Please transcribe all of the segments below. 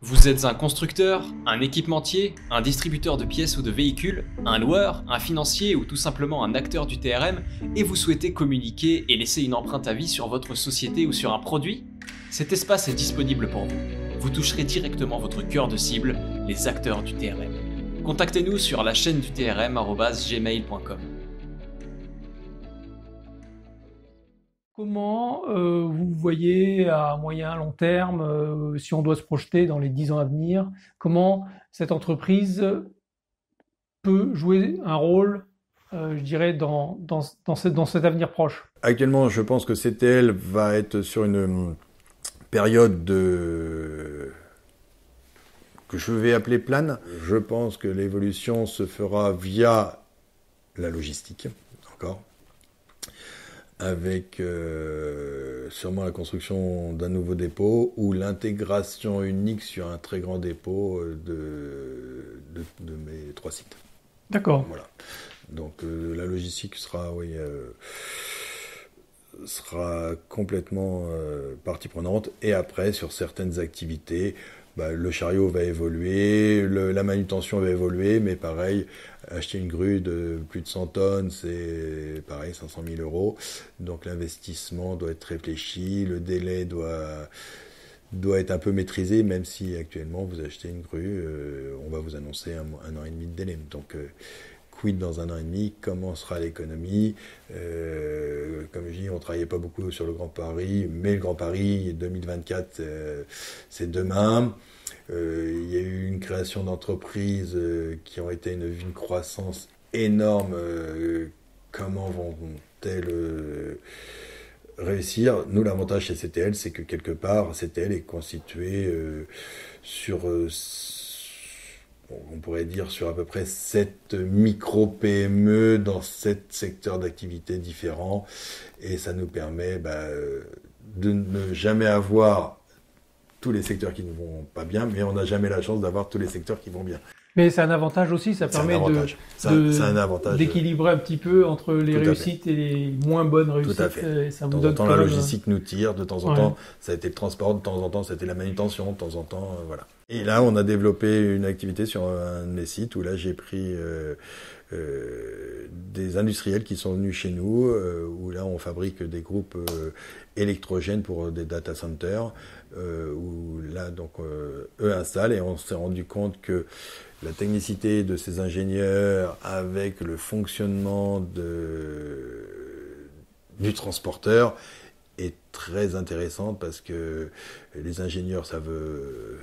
Vous êtes un constructeur, un équipementier, un distributeur de pièces ou de véhicules, un loueur, un financier ou tout simplement un acteur du TRM et vous souhaitez communiquer et laisser une empreinte à vie sur votre société ou sur un produit? Cet espace est disponible pour vous. Vous toucherez directement votre cœur de cible, les acteurs du TRM. Contactez-nous sur la chaîne du trm@gmail.com. Comment vous voyez à moyen, long terme, si on doit se projeter dans les 10 ans à venir, comment cette entreprise peut jouer un rôle, je dirais, dans cet avenir proche? Actuellement, je pense que CTL va être sur une période que je vais appeler plane. Je pense que l'évolution se fera via la logistique, encore, avec sûrement la construction d'un nouveau dépôt ou l'intégration unique sur un très grand dépôt de mes 3 sites. D'accord. Voilà. Donc la logistique sera complètement partie prenante. Et après, sur certaines activités, le chariot va évoluer, la manutention va évoluer, mais pareil, acheter une grue de plus de 100 tonnes, c'est pareil, 500 000 euros. Donc l'investissement doit être réfléchi, le délai doit être un peu maîtrisé, même si actuellement vous achetez une grue, on va vous annoncer un an et demi de délai. Donc quid dans un an et demi, comment sera l'économie, comme je dis, on ne travaillait pas beaucoup sur le Grand Paris, mais le Grand Paris 2024, c'est demain. Il y a eu une création d'entreprises qui ont été une croissance énorme. Comment vont-elles réussir? Nous, l'avantage chez CTL, c'est que quelque part, CTL est constitué sur... on pourrait dire sur à peu près 7 micro-PME dans 7 secteurs d'activité différents. Et ça nous permet de ne jamais avoir tous les secteurs qui ne vont pas bien, mais on n'a jamais la chance d'avoir tous les secteurs qui vont bien. Mais c'est un avantage aussi, ça permet d'équilibrer un petit peu entre les réussites et les moins bonnes réussites. Tout à fait. Et ça de vous temps en donne temps, la logistique nous tire, de temps en temps, ça a été le transport, de temps en temps, c'était la manutention, de temps en temps, voilà. Et là, on a développé une activité sur un de mes sites où là, j'ai pris des industriels qui sont venus chez nous, où là, on fabrique des groupes électrogènes pour des data centers, où là, donc, eux installent et on s'est rendu compte que la technicité de ces ingénieurs avec le fonctionnement du transporteur est très intéressante parce que les ingénieurs savent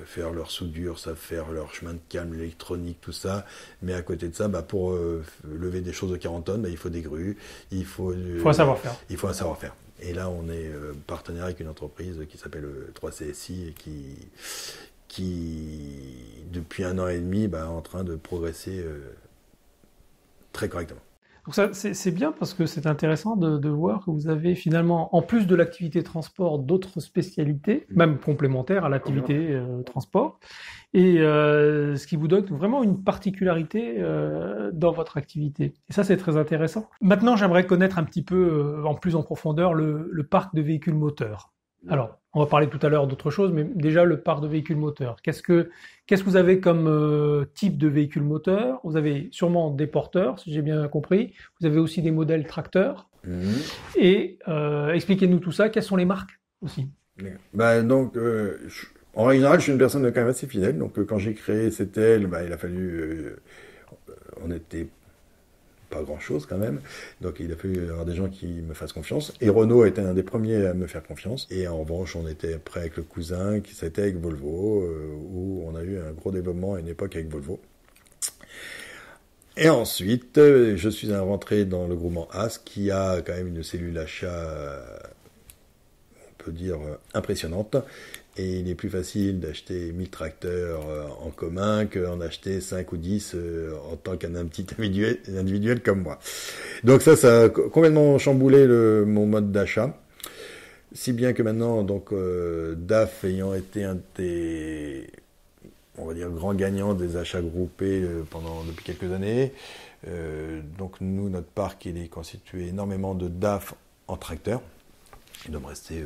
faire leur soudure, savent faire leur chemin de câble, l'électronique, tout ça. Mais à côté de ça, pour lever des choses de 40 tonnes, il faut des grues, il faut un savoir-faire. Il faut un savoir-faire. Et là, on est partenaire avec une entreprise qui s'appelle 3CSI et qui depuis 1 an et demi, est en train de progresser très correctement. Donc ça, c'est bien parce que c'est intéressant de voir que vous avez finalement, en plus de l'activité transport, d'autres spécialités, même complémentaires à l'activité transport, et ce qui vous donne vraiment une particularité dans votre activité. Et ça, c'est très intéressant. Maintenant, j'aimerais connaître un petit peu, en plus en profondeur, le parc de véhicules moteurs. Alors, on va parler tout à l'heure d'autre chose, mais déjà le parc de véhicules moteurs. Qu'est-ce que vous avez comme type de véhicules moteurs? Vous avez sûrement des porteurs, si j'ai bien compris. Vous avez aussi des modèles tracteurs. Et expliquez-nous tout ça. Quelles sont les marques aussi? Donc, en règle générale, je suis une personne quand même assez fidèle. Donc, quand j'ai créé CTL, il a fallu... on était pas grand-chose quand même. Donc il a fallu avoir des gens qui me fassent confiance. Et Renault a été un des premiers à me faire confiance. Et en revanche, on était prêt avec le cousin, qui c'était avec Volvo, où on a eu un gros développement à une époque avec Volvo. Et ensuite, je suis rentré dans le groupement AS, qui a quand même une cellule achat, on peut dire, impressionnante. Et il est plus facile d'acheter 1000 tracteurs en commun qu'en acheter 5 ou 10 en tant qu'un petit individuel comme moi. Donc ça a complètement chamboulé mon mode d'achat. Si bien que maintenant, donc, DAF ayant été un des, on va dire, grands gagnants des achats groupés depuis quelques années, donc nous, notre parc, il est constitué énormément de DAF en tracteurs. Il doit me rester...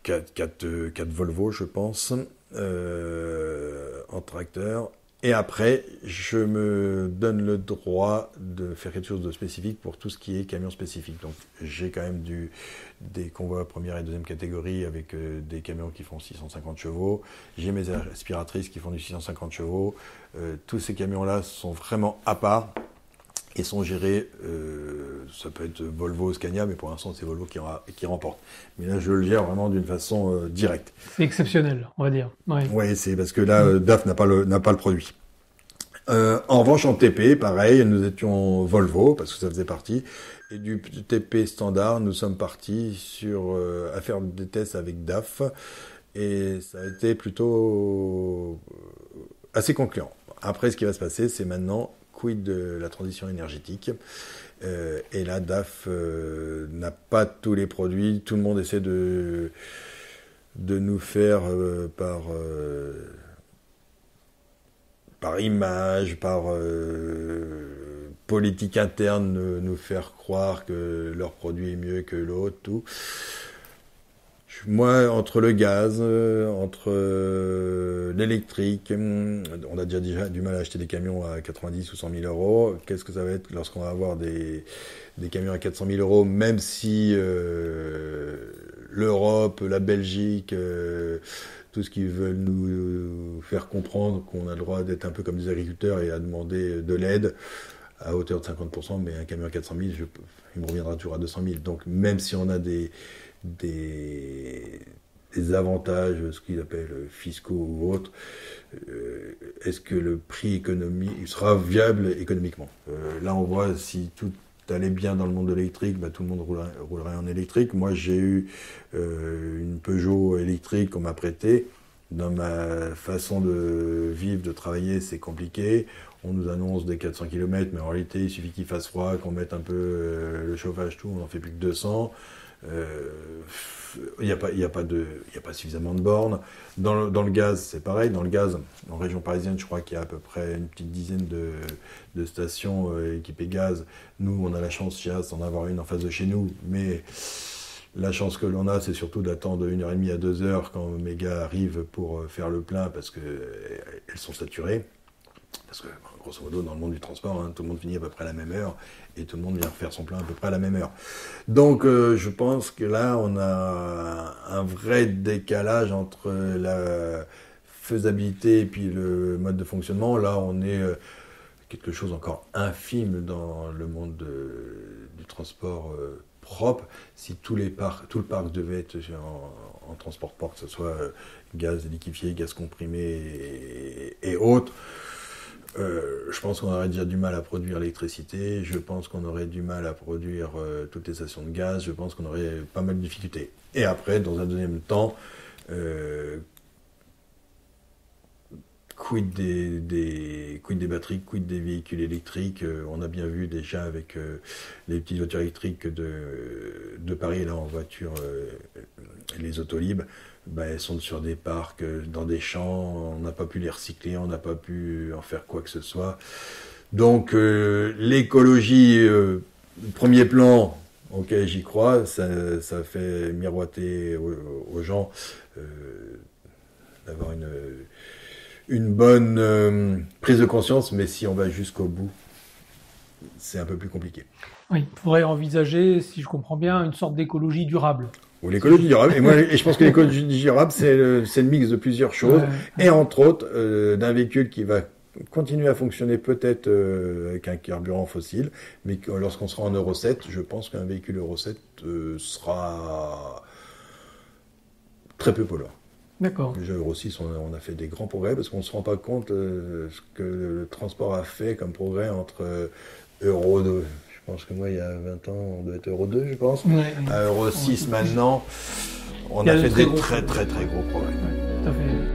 4 Volvo, je pense. en tracteur. Et après, je me donne le droit de faire quelque chose de spécifique pour tout ce qui est camion spécifique. Donc, j'ai quand même des convois première et deuxième catégorie avec des camions qui font 650 chevaux. J'ai mes aspiratrices qui font du 650 chevaux. Tous ces camions-là sont vraiment à part et sont gérés, ça peut être Volvo, Scania, mais pour l'instant, c'est Volvo qui remporte. Mais là, je le gère vraiment d'une façon directe. C'est exceptionnel, on va dire. Oui, c'est parce que là, DAF n'a pas le produit. En revanche, en TP, pareil, nous étions Volvo, parce que ça faisait partie. Et du TP standard, nous sommes partis à faire des tests avec DAF. Et ça a été plutôt assez concluant. Après, ce qui va se passer, c'est maintenant quid de la transition énergétique. Et là, DAF n'a pas tous les produits. Tout le monde essaie de nous faire par image, par politique interne, nous faire croire que leur produit est mieux que l'autre, tout. Moi, entre le gaz, entre l'électrique, on a déjà du mal à acheter des camions à 90 ou 100 000 euros. Qu'est-ce que ça va être lorsqu'on va avoir des camions à 400 000 euros, même si l'Europe, la Belgique, tout ce qu'ils veulent nous faire comprendre qu'on a le droit d'être un peu comme des agriculteurs et à demander de l'aide à hauteur de 50%, mais un camion à 400 000, il me reviendra toujours à 200 000. Donc même si on a des avantages, ce qu'ils appellent fiscaux ou autres, est-ce que le prix économique sera viable économiquement? Là, on voit si tout allait bien dans le monde de l'électrique, tout le monde roulerait en électrique. Moi, j'ai eu une Peugeot électrique qu'on m'a prêtée. Dans ma façon de vivre, de travailler, c'est compliqué. On nous annonce des 400 km, mais en réalité, il suffit qu'il fasse froid, qu'on mette un peu le chauffage, tout, on n'en fait plus que 200. Il n'y a pas suffisamment de bornes. Dans le gaz, c'est pareil. Dans le gaz, en région parisienne, je crois qu'il y a à peu près une petite dizaine de stations équipées gaz. Nous, on a la chance chez AS d'en avoir une en face de chez nous, mais la chance que l'on a, c'est surtout d'attendre 1h30 à 2h quand mes gars arrivent pour faire le plein parce qu'elles sont saturées. Parce que, grosso modo, dans le monde du transport, tout le monde finit à peu près à la même heure et tout le monde vient faire son plein à peu près à la même heure. Donc, je pense que là, on a un vrai décalage entre la faisabilité et puis le mode de fonctionnement. Là, on est quelque chose encore infime dans le monde du transport propre. Si tout le parc devait être en transport propre, que ce soit gaz liquéfié, gaz comprimé et autres, je pense qu'on aurait déjà du mal à produire l'électricité, je pense qu'on aurait du mal à produire toutes les stations de gaz, je pense qu'on aurait pas mal de difficultés. Et après, dans un deuxième temps, quid des batteries, quid des véhicules électriques. On a bien vu déjà avec les petites voitures électriques de Paris, là en voiture, les Autolib, elles sont sur des parcs, dans des champs, on n'a pas pu les recycler, on n'a pas pu en faire quoi que ce soit. Donc l'écologie, premier plan, ok, j'y crois, ça fait miroiter aux gens d'avoir une bonne prise de conscience, mais si on va jusqu'au bout, c'est un peu plus compliqué. Oui, il faudrait envisager, si je comprends bien, une sorte d'écologie durable. Ou l'écologie durable. Et je pense que l'écologie durable, c'est le mix de plusieurs choses, et entre autres, d'un véhicule qui va continuer à fonctionner peut-être avec un carburant fossile, mais lorsqu'on sera en Euro 7, je pense qu'un véhicule Euro 7 sera très peu polluant. D'accord. Déjà Euro 6, on a fait des grands progrès parce qu'on ne se rend pas compte ce que le transport a fait comme progrès entre Euro 2. Je pense que moi, il y a 20 ans, on doit être Euro 2, je pense. À Euro 6 maintenant, on a fait des très très très gros progrès. Ouais, tout à fait.